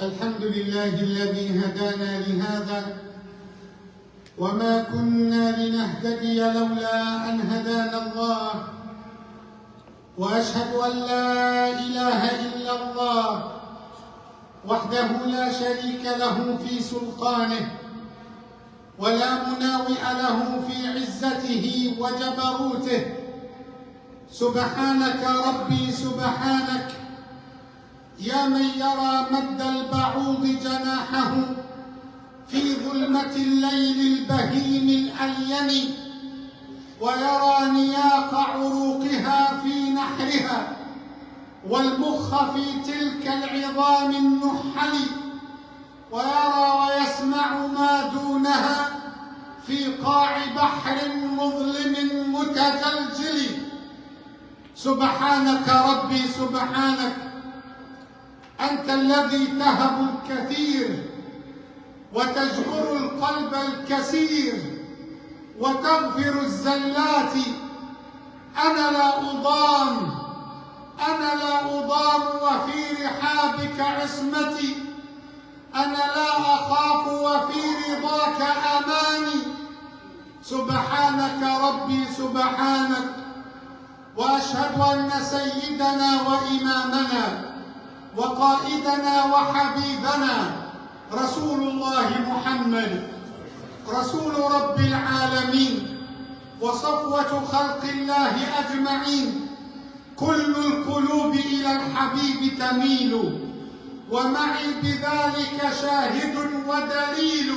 الحمد لله الذي هدانا لهذا وما كنا لنهتدي لولا أن هدانا الله وأشهد أن لا إله إلا الله وحده لا شريك له في سلطانه ولا مناوئ له في عزته وجبروته. سبحانك ربي سبحانك يا من يرى مد البعوض جناحه في ظلمة الليل البهيم الألين ويرى نياق عروقها في نحرها والمخ في تلك العظام النحل ويرى ويسمع ما دونها في قاع بحر مظلم متجلجل. سبحانك ربي سبحانك أنت الذي تهب الكثير وتجبر القلب الكسير وتغفر الزلات. أنا لا أضام وفي رحابك عصمتي. أنا لا أخاف وفي رضاك أماني. سبحانك ربي سبحانك. وأشهد أن سيدنا وإمامنا وقائدنا وحبيبنا رسول الله محمد رسول رب العالمين وصفوة خلق الله أجمعين. كل القلوب إلى الحبيب تميل ومعي بذلك شاهد ودليل.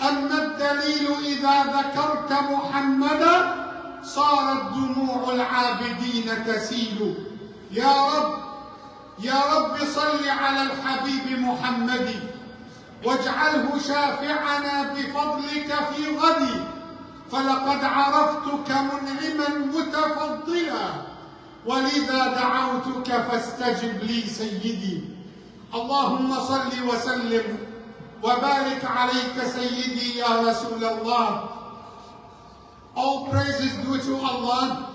أما الدليل إذا ذكرت محمدا صارت دموع العابدين تسيل. يا رب صل على الحبيب محمد واجعله شافعنا بفضلك في غدي فلقد عرفتك منعما متفضلا ولذا دعوتك فاستجب لي سيدي. اللهم صل وسلم وبارك عليك سيدي يا رسول الله. All praises due to Allah,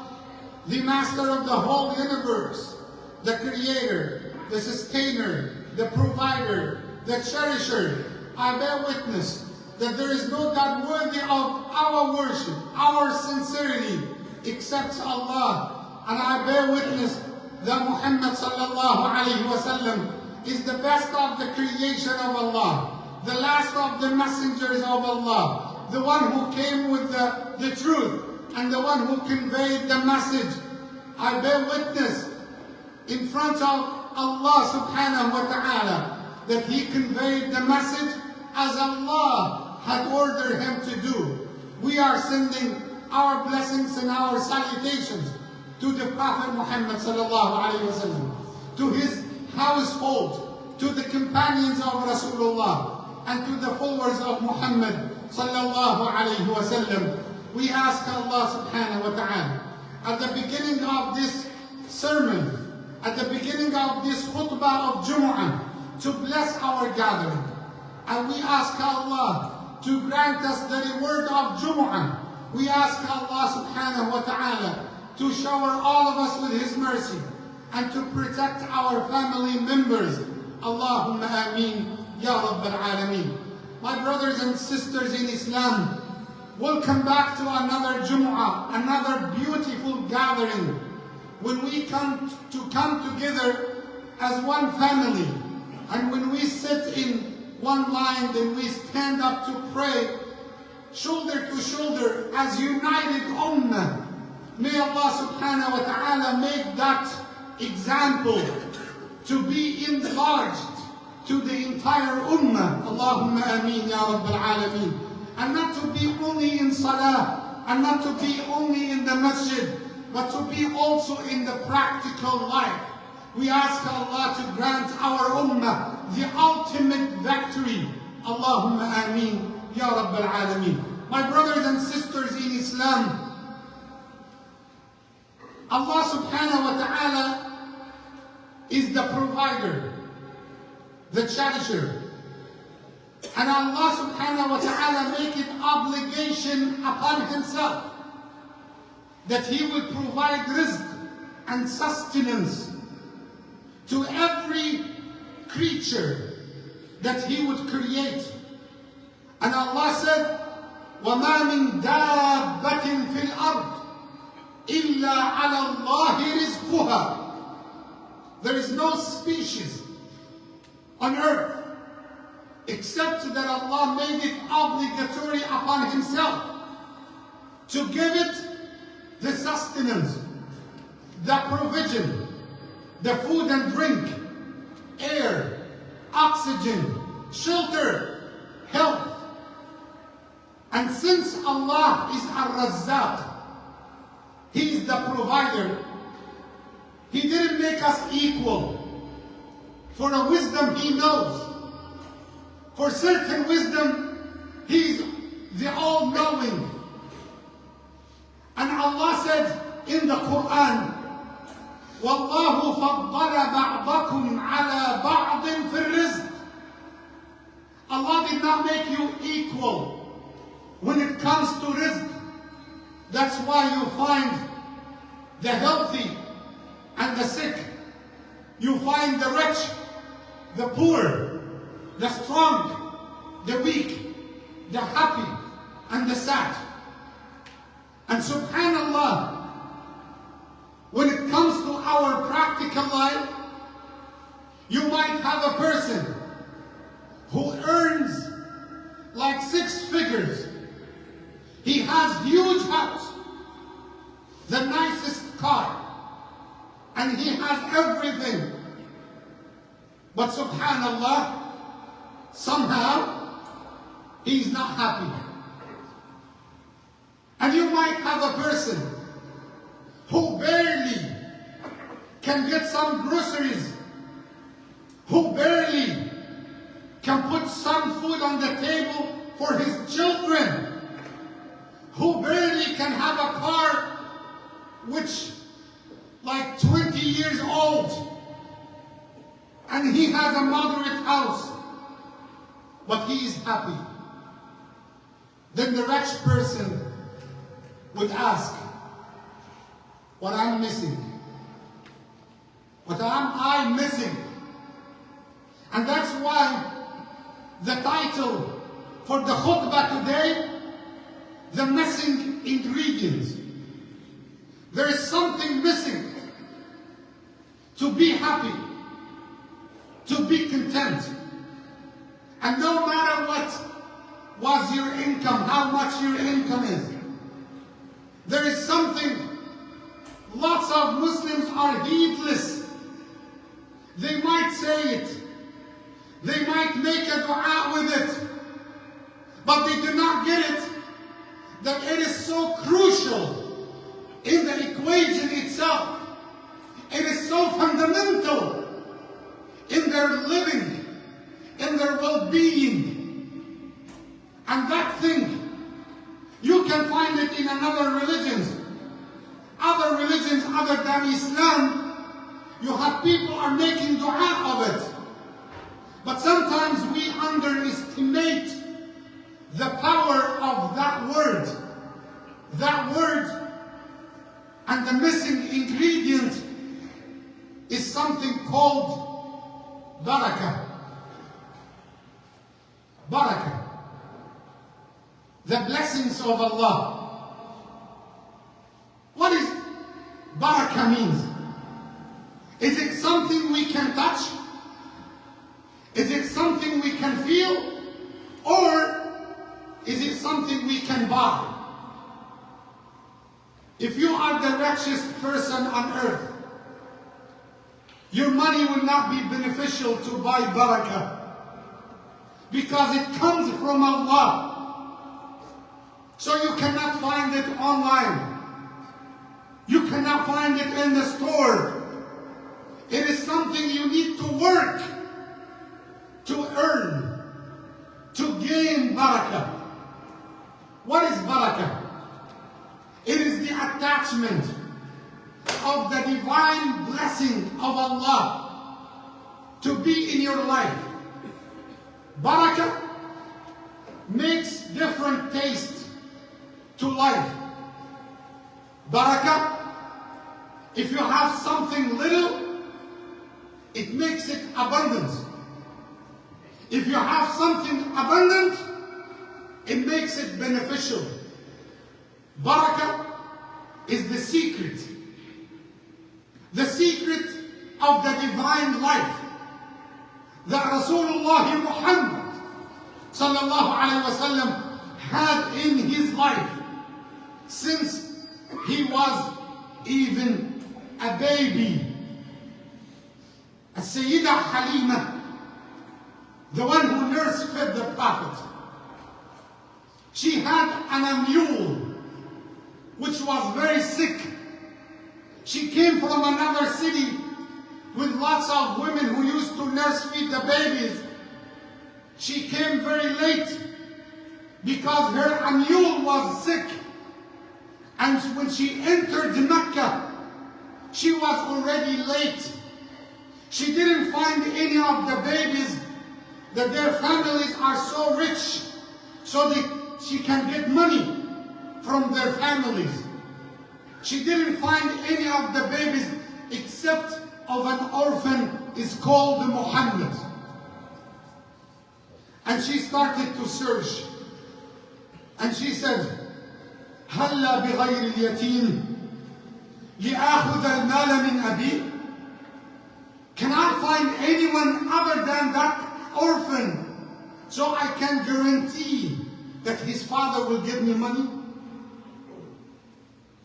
the master of the whole universe, the creator, the sustainer, the provider, the cherisher. I bear witness that there is no God worthy of our worship, our sincerity, except Allah. And I bear witness that Muhammad sallallahu alayhi wa sallam is the best of the creation of Allah, the last of the messengers of Allah, the one who came with the truth and the one who conveyed the message. I bear witness in front of Allah subhanahu wa ta'ala that he conveyed the message as Allah had ordered him to do. We are sending our blessings and our salutations to the Prophet Muhammad sallallahu alayhi wa sallam, to his household, to the companions of Rasulullah, and to the followers of Muhammad sallallahu alayhi wa sallam. We ask Allah subhanahu wa ta'ala at the beginning of this sermon, at the beginning of this khutbah of Jumu'ah, to bless our gathering. And we ask Allah to grant us the reward of Jumu'ah. We ask Allah subhanahu wa ta'ala to shower all of us with His mercy and to protect our family members. Allahumma ameen ya Rabbal Alameen. My brothers and sisters in Islam, welcome back to another Jumu'ah, another beautiful gathering when we come together as one family, and when we sit in one line, then we stand up to pray shoulder to shoulder as united ummah. May Allah subhanahu wa ta'ala make that example to be enlarged to the entire ummah. Allahumma ameen ya Rabbal Alameen. And not to be only in salah, and not to be only in the masjid, but to be also in the practical life. We ask Allah to grant our ummah the ultimate victory. Allahumma ameen ya Rabbal Alameen. My brothers and sisters in Islam, Allah subhanahu wa ta'ala is the provider, the cherisher. And Allah subhanahu wa ta'ala make it obligation upon Himself that He will provide rizq and sustenance to every creature that He would create. And Allah said, وَمَا مِن دَابَّةٍ فِي الْأَرْضِ إِلَّا عَلَى اللَّهِ رِزْقُهَا. There is no species on earth except that Allah made it obligatory upon Himself to give it the sustenance, the provision, the food and drink, air, oxygen, shelter, health. And since Allah is Ar-Razzaq, He is the provider, He didn't make us equal. For a wisdom He knows. For certain wisdom, He's the all-knowing. And Allah said in the Quran, وَاللَّهُ فَضَّلَ بَعْضَكُمْ عَلَى بَعْضٍ فِي الرِّزْقِ. Allah did not make you equal when it comes to rizq. That's why you find the healthy and the sick. You find the rich, the poor, the strong, the weak, the happy, and the sad. And subhanallah, when it comes to our practical life, you might have a person who earns like 6 figures. He has huge house, the nicest car, and he has everything. But subhanallah, somehow he's not happy. And you might have a person who barely can get some groceries, who barely can put some food on the table for his children, who barely can have a car which like 20 years old, and he has a moderate house, but he is happy. Then the rich person would ask, what I'm missing? What am I missing? And that's why the title for the khutbah today, the missing ingredients. There is something missing to be happy, to be content. And no matter what was your income, how much your income is, there is something. Lots of Muslims are heedless. They might say it. They might make a dua with it. But they do not get it, that it is so crucial in the equation itself. It is so fundamental in their living, in their well-being. And that thing, you can find it in other religions. Other religions other than Islam, you have people are making dua of it. But sometimes we underestimate the power of that word. That word and the missing ingredient is something called Barakah. Barakah. The blessings of Allah. What is Barakah means? Is it something we can touch? Is it something we can feel? Or is it something we can buy? If you are the richest person on earth, your money will not be beneficial to buy Barakah, because it comes from Allah. So you cannot find it online. You cannot find it in the store. It is something you need to work to earn, to gain barakah. What is barakah? It is the attachment of the divine blessing of Allah to be in your life. Barakah makes different taste to life. Barakah, if you have something little, it makes it abundance. If you have something abundant, it makes it beneficial. Barakah is the secret. The secret of the divine life that Rasulullah Muhammad sallallahu alaihi wasallam had in his life since he was even a baby. Sayyidah Halima, the one who nurse-fed the Prophet, she had an mule which was very sick. She came from another city with lots of women who used to nurse-feed the babies. She came very late because her mule was sick. And when she entered Mecca, she was already late. She didn't find any of the babies that their families are so rich so that she can get money from their families. She didn't find any of the babies except of an orphan is called Muhammad. And she started to search. And she said, هلا بغير اليتيم لآخذ المال من أبي? Can I find anyone other than that orphan so I can guarantee that his father will give me money?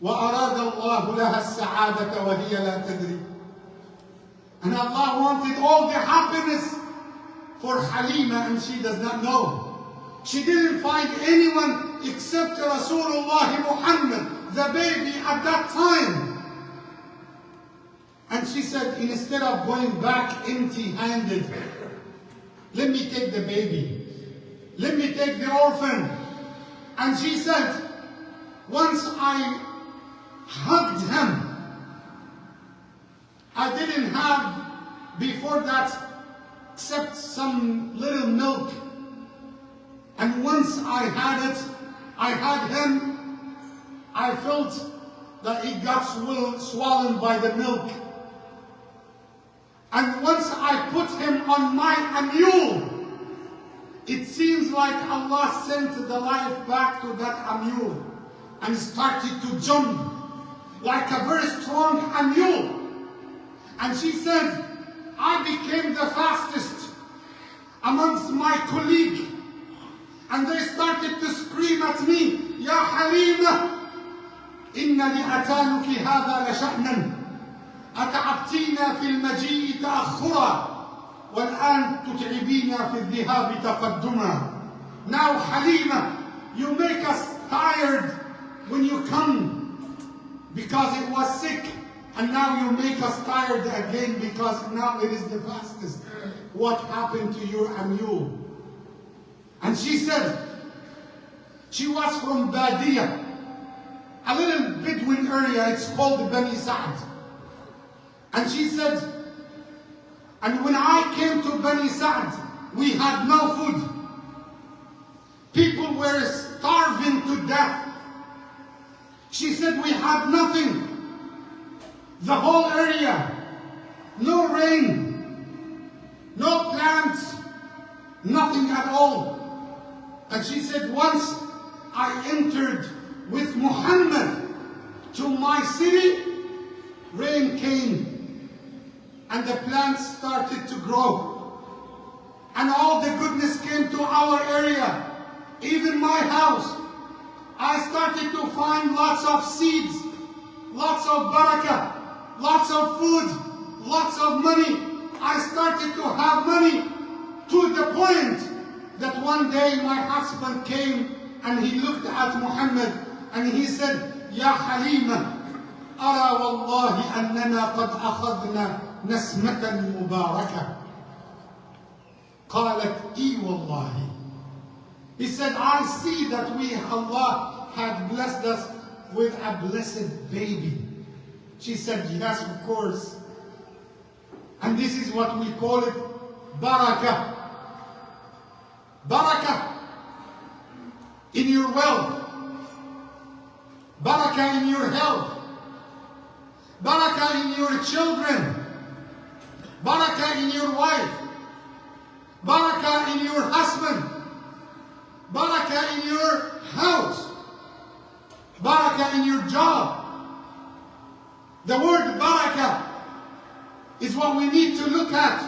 وأراد الله لها السعادة وهي لا تدري. And Allah wanted all the happiness for Halima and she does not know. She didn't find anyone except Rasulullah Muhammad, the baby at that time. And she said, instead of going back empty-handed, let me take the baby. Let me take the orphan. And she said, once I hugged him, I didn't have before that except some little milk. And once I had it, I had him, I felt that it got swollen by the milk. And once I put him on my mule, it seems like Allah sent the life back to that mule and started to jump like a very strong mule. And she said, I became the fastest amongst my colleagues. And they started to scream at me, Ya Halima, inna li'atanuki hadha la sha'nan. أتعبتينا في المجيء تأخرا والآن تتعبينا في الذهاب تقدما. Now Halima, you make us tired when you come because it was sick, and now you make us tired again because now it is the fastest. What happened to your mule? And she said, she was from Badia, a little Bedouin area, it's called Bani Sa'd. And she said, and when I came to Bani Sa'd, we had no food. People were starving to death. She said, we had nothing. The whole area, no rain, no plants, nothing at all. And she said, once I entered with Muhammad to my city, rain came. And the plants started to grow. And all the goodness came to our area, even my house. I started to find lots of seeds, lots of barakah, lots of food, lots of money. I started to have money to the point that one day my husband came and he looked at Muhammad and he said, Ya Halima, أرى والله أننا قد أخذنا نسمة مباركة. قالت إي والله. He said, I see that Allah had blessed us with a blessed baby. She said, yes, of course. And this is what we call it, barakah. Barakah in your wealth. Barakah in your health. Barakah in your children. Barakah in your wife. Barakah in what we need to look at.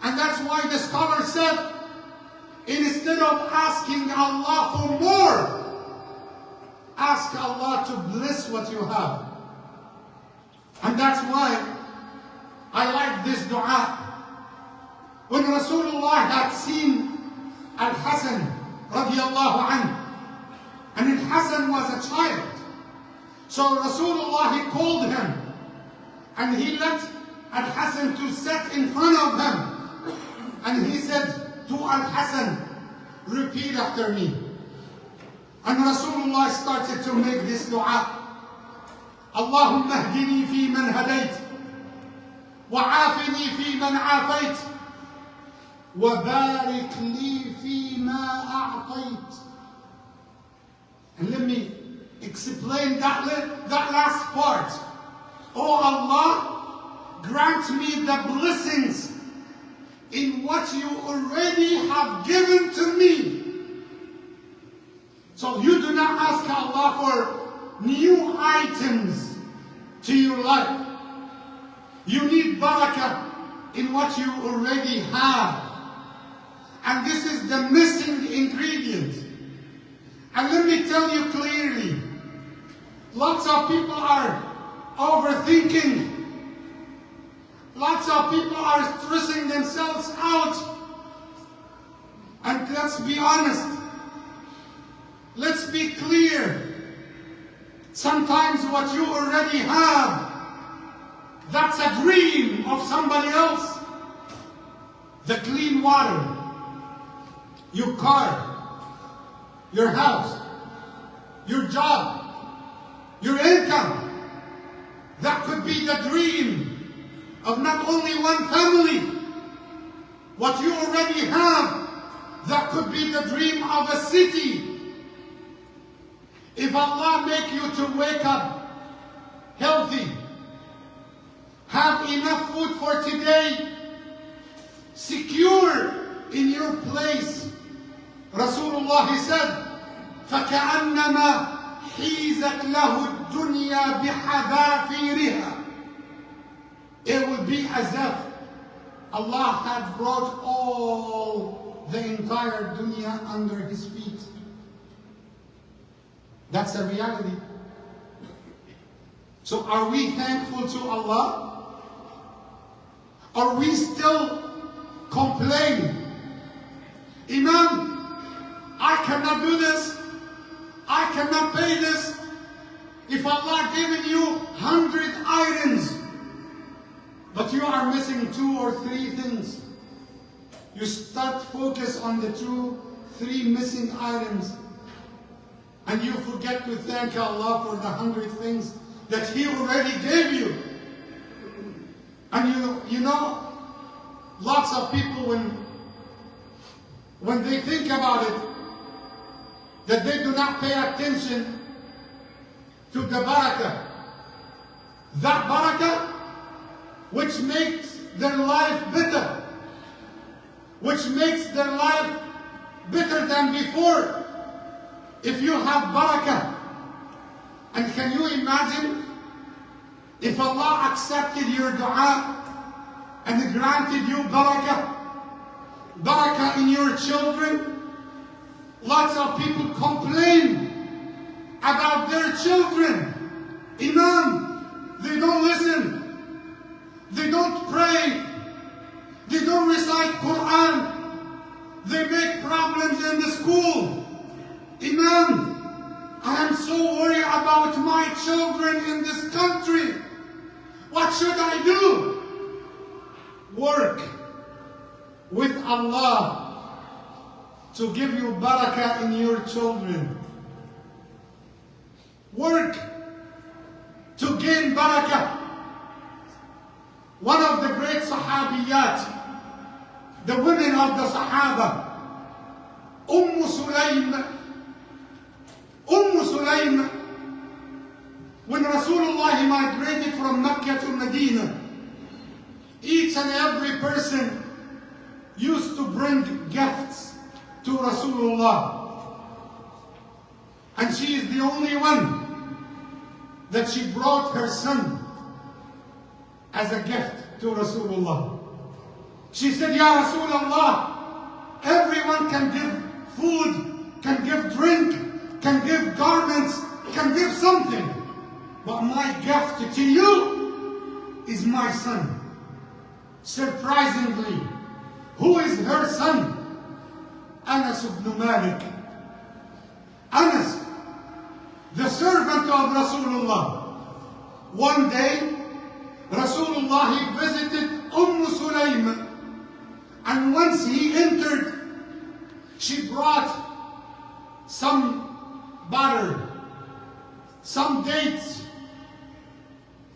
And that's why the scholar said, instead of asking Allah for more, ask Allah to bless what you have. And that's why I like this dua. When Rasulullah had seen Al-Hasan radiallahu anhu, and Al-Hasan was a child, so Rasulullah, he called him and he let Al-Hasan to sit in front of him. And he said to Al-Hasan, repeat after me. And Rasulullah started to make this dua. Allahumma ahdini fi man hadayt, wa afini fi man afayt, wa barik li fi ma a'tayt. And let me explain that last part. Oh Allah, grant me the blessings in what you already have given to me. So you do not ask Allah for new items to your life. You need barakah in what you already have. And this is the missing ingredient. And let me tell you clearly, lots of people are overthinking. Lots of people are stressing themselves out. And let's be honest. Let's be clear. Sometimes what you already have, that's a dream of somebody else. The clean water, your car, your house, your job, your income. That could be the dream of not only one family. What you already have, that could be the dream of a city. If Allah make you to wake up healthy, have enough food for today, secure in your place. Rasulullah, he said, فَكَأَنَّمَا حِيزَتْ لَهُ الدُّنْيَا بِحَذَافِيرِهَا. It would be as if Allah had brought all the entire dunya under his feet. That's a reality. So are we thankful to Allah? Are we still complaining? Imam, I cannot do this. I cannot pay this. If Allah given you 100 items, but you are missing 2 or 3 things, you start focus on the 2, 3 missing items, and you forget to thank Allah for the 100 things that He already gave you. And you know, lots of people when they think about it, that they do not pay attention to the barakah. That barakah which makes their life better, which makes their life better than before. If you have barakah, and can you imagine if Allah accepted your dua and granted you barakah, barakah in your children? Lots of people complain about their children. Imam, they don't listen. They don't pray. They don't recite Quran. They make problems in the school. Imam, I am so worried about my children in this country. What should I do? Work with Allah to give you barakah in your children. Work to gain barakah. One of the great sahabiyat, the women of the Sahaba, Sulaym, when Rasulullah migrated from Mecca to Medina, each and every person used to bring gifts to Rasulullah. And she is the only one that she brought her son as a gift. to Rasulullah. She said, Ya Rasulullah, everyone can give food, can give drink, can give garments, can give something. But my gift to you is my son. Surprisingly, who is her son? Anas ibn Malik. Anas, the servant of Rasulullah. One day, Rasulullah he visited Sulaym, and once he entered, she brought some butter, some dates,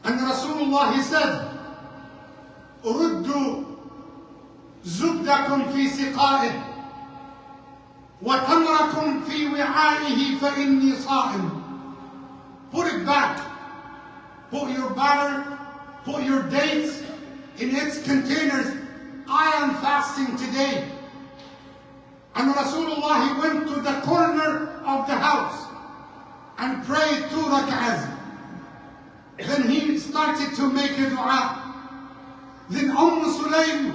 and Rasulullah he said, "Ruddu zubdakum fi siqa'ih, wa tamrakum fi wi'a'ihi fa inni sa'im." Put it back. Put your butter, put your dates in its containers. I am fasting today. And Rasulullah he went to the corner of the house and prayed 2 rak'ahs. Then he started to make a dua. Then Sulaym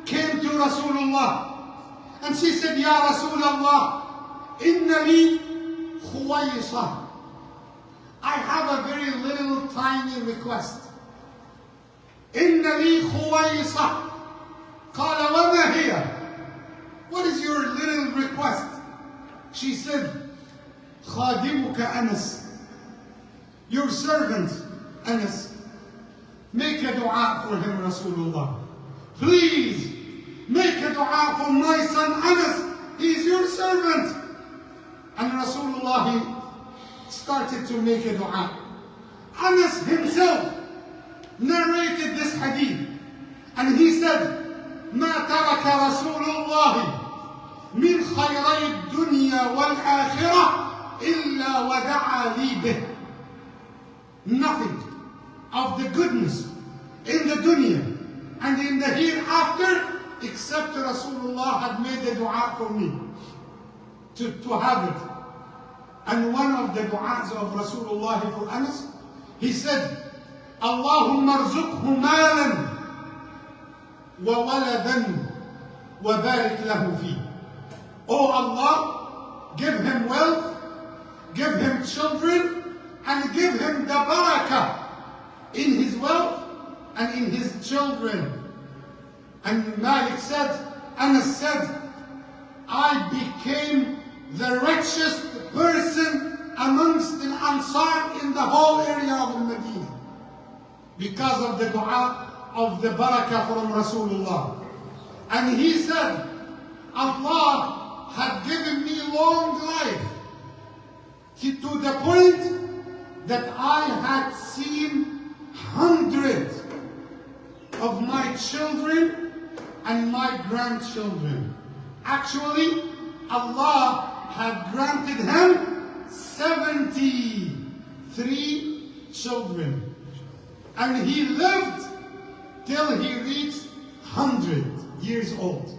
came to Rasulullah and she said, Ya Rasulullah, inna li khuwaysah. I have a very little tiny request. Inna li khuwaysah. Qala wa ma hiya? What is your little request? She said, Khadimuka Anas, your servant Anas. Make a dua for him, Rasulullah. Please, make a dua for my son Anas. He is your servant. And Rasulullah he started to make a dua. Anas himself narrated this hadith. And he said, ما ترك رسول الله من خيري الدنيا والآخرة إلا ودعا لي به. Nothing of the goodness in the dunya and in the hereafter except Rasulullah had made a dua for me to have it. And one of the du'as of Rasulullah for Anas, he said, Allahumma arzuqhu malan wa waladan wa barik lahu fi. Oh Allah, give him wealth, give him children, and give him the barakah in his wealth and in his children. And Malik said, Anas said, I became the richest person amongst the Ansar in the whole area of Medina because of the dua of the barakah from Rasulullah. And he said, Allah had given me long life to the point that I had seen hundreds of my children and my grandchildren. Actually, Allah had granted him 73 children. And he lived till he reached 100 years old.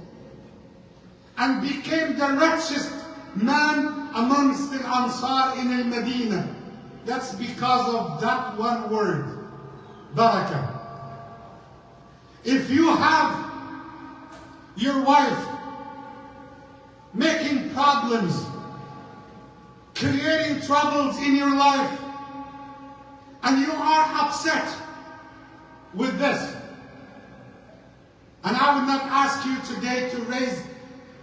And became the richest man amongst the Ansar in Medina. That's because of that one word, barakah. If you have your wife making problems, creating troubles in your life, and you are upset with this, and I would not ask you today to raise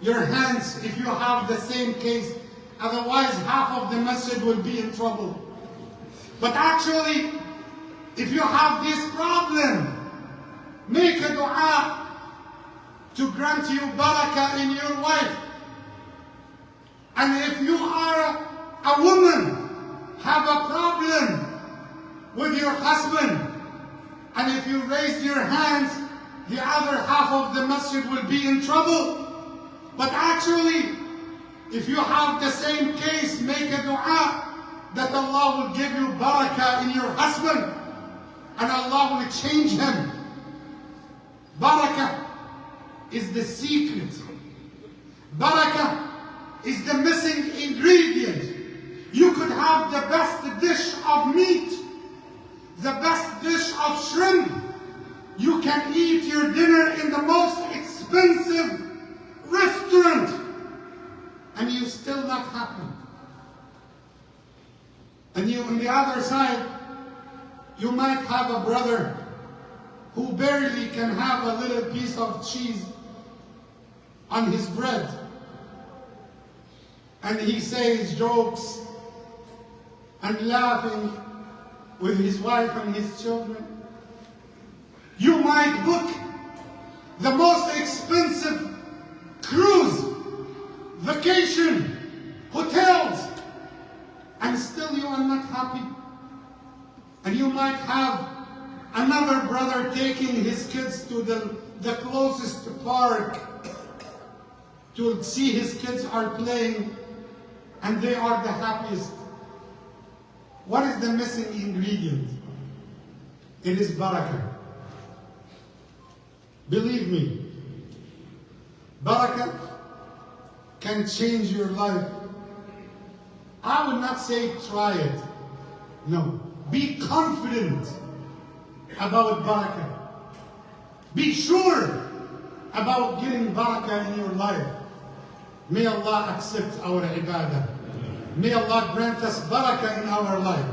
your hands if you have the same case, otherwise half of the masjid will be in trouble. But actually, if you have this problem, make a dua to grant you barakah in your wife. And if you are a woman, have a problem with your husband, and if you raise your hands, the other half of the masjid will be in trouble. But actually, if you have the same case, make a dua that Allah will give you barakah in your husband, and Allah will change him. Barakah is the secret. Barakah is the missing ingredient. You could have the best dish of meat, the best dish of shrimp. You can eat your dinner in the most expensive restaurant and you're still not happy. And you, on the other side, you might have a brother who barely can have a little piece of cheese on his bread. And he says jokes and laughing with his wife and his children. You might book the most expensive cruise, vacation, hotels, and still you are not happy. And you might have another brother taking his kids to the closest park to see his kids are playing, and they are the happiest. What is the missing ingredient? It is barakah. Believe me, barakah can change your life. I would not say try it. No. Be confident about barakah. Be sure about getting barakah in your life. May Allah accept our ibadah. May Allah grant us barakah in our life.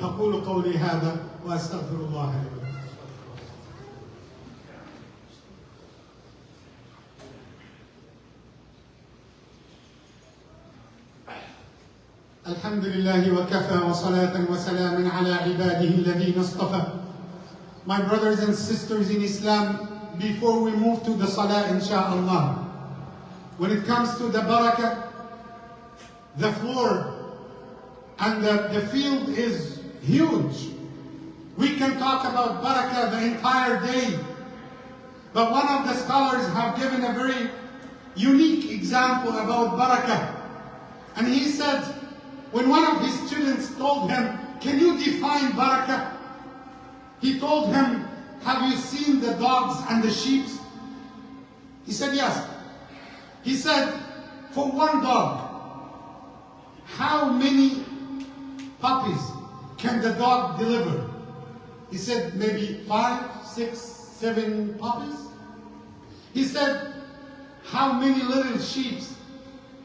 أقول قولي هذا وأستغفر الله لي. الحمد لله وكفى وصلاة وسلام على عباده الذين اصطفى. My brothers and sisters in Islam, before we move to the salah insha'Allah, when it comes to the barakah, the floor and the field is huge. We can talk about barakah the entire day, but one of the scholars have given a very unique example about barakah. And he said, when one of his students told him, can you define barakah? He told him, have you seen the dogs and the sheep? He said, yes. He said, for one dog, how many puppies can the dog deliver? He said, maybe 5, 6, 7 puppies. He said, how many little sheep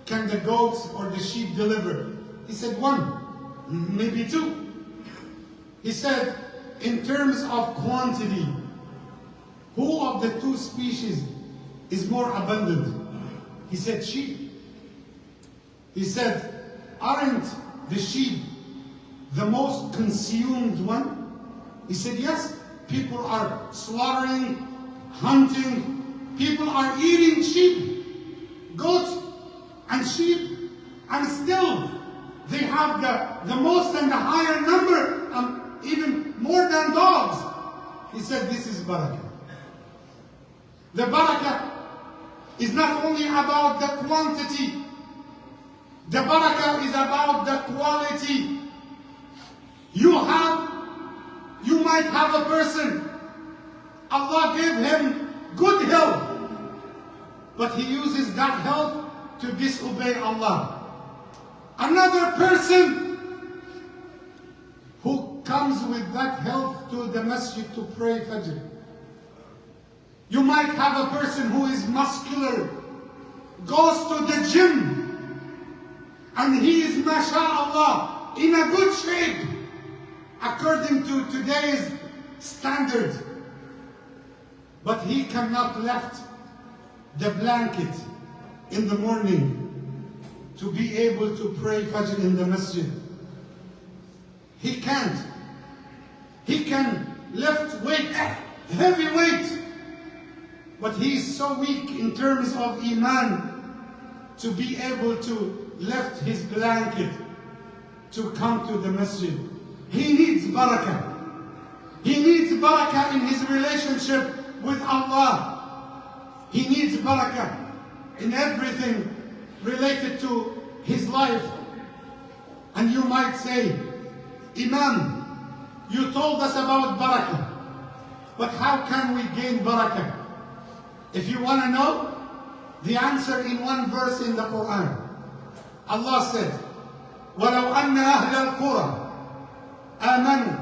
can the goats or the sheep deliver? He said, 1, maybe 2. He said, in terms of quantity, who of the 2 species is more abundant? He said, sheep. He said, aren't the sheep the most consumed one? He said, yes. People are slaughtering, hunting. People are eating sheep, goats, and sheep, and still they have the most and the higher number, even more than dogs. He said, this is barakah. The barakah is not only about the quantity. The barakah is about the quality. You might have a person, Allah gave him good health, but he uses that health to disobey Allah. Another person who comes with that health to the masjid to pray Fajr. You might have a person who is muscular, goes to the gym, and he is, mashallah, in a good shape, according to today's standard. But he cannot lift the blanket in the morning to be able to pray Fajr in the masjid. He can't. He can lift weight, heavy weight, but he is so weak in terms of Iman to be able to lift his blanket to come to the masjid. He needs barakah. He needs barakah in his relationship with Allah. He needs barakah in everything related to his life. And you might say, Imam, you told us about barakah, but how can we gain barakah? If you want to know, the answer in one verse in the Quran. Allah said, وَلَوْ أَنَّ أَهْلَ الْقُرَى آمَنُوا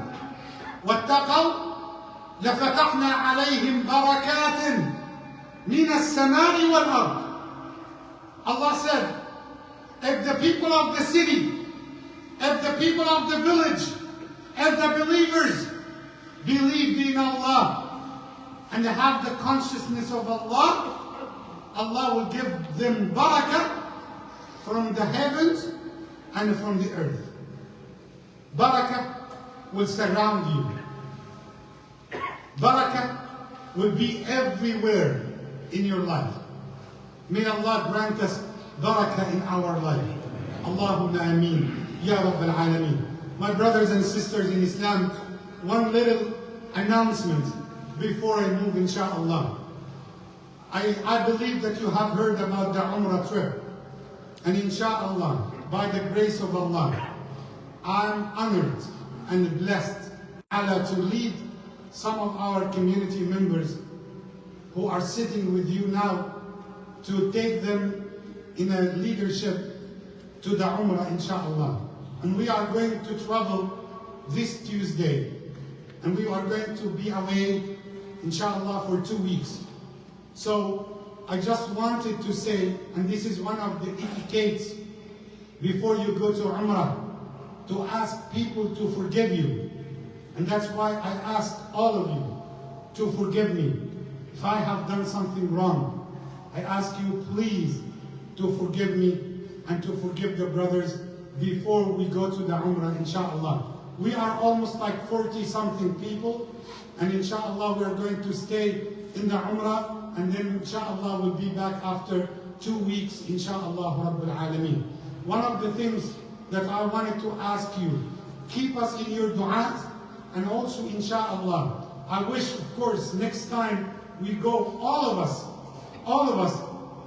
وَاتَّقَوْا لفتحنا عليهم بركات من السماء والأرض. Allah said, if the people of the city, if the people of the village, if the believers believe in Allah and have the consciousness of Allah, Allah will give them barakah from the heavens and from the earth. Barakah will surround you. Barakah will be everywhere in your life. May Allah grant us barakah in our life. Allahumma ameen. Ya Rabbil Alameen. My brothers and sisters in Islam, one little announcement before I move, inshallah. I believe that you have heard about the Umrah trip. And inshallah, by the grace of Allah, I'm honored and blessed to lead some of our community members who are sitting with you now to take them in a leadership to the Umrah, inshallah. And we are going to travel this Tuesday. And we are going to be away, inshallah, for 2 weeks. So I just wanted to say, and this is one of the etiquettes before you go to Umrah, to ask people to forgive you. And that's why I ask all of you to forgive me. If I have done something wrong, I ask you please to forgive me and to forgive the brothers before we go to the Umrah, inshallah. We are almost like 40-something people, and inshallah we are going to stay in the Umrah, and then inshallah we'll be back after 2 weeks, inshallah Rabbil Alameen. One of the things that I wanted to ask you, keep us in your du'as, and also inshallah, I wish, of course, next time we go, all of us,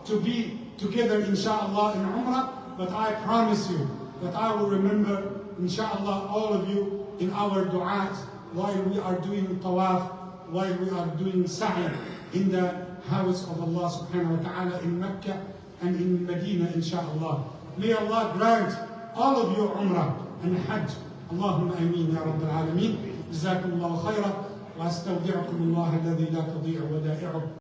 to be together inshallah in Umrah, but I promise you that I will remember inshallah all of you in our du'as while we are doing tawaf, while we are doing sa'i in the house of Allah subhanahu wa ta'ala in Mecca and in Medina, inshallah. May Allah grant all of you Umrah and Hajj. Allahumma ameen ya Rabbil Alameen. Jazakumullahu khairan wa astawdi'ukum Allah alladhi la tadi'u wada'i'uh.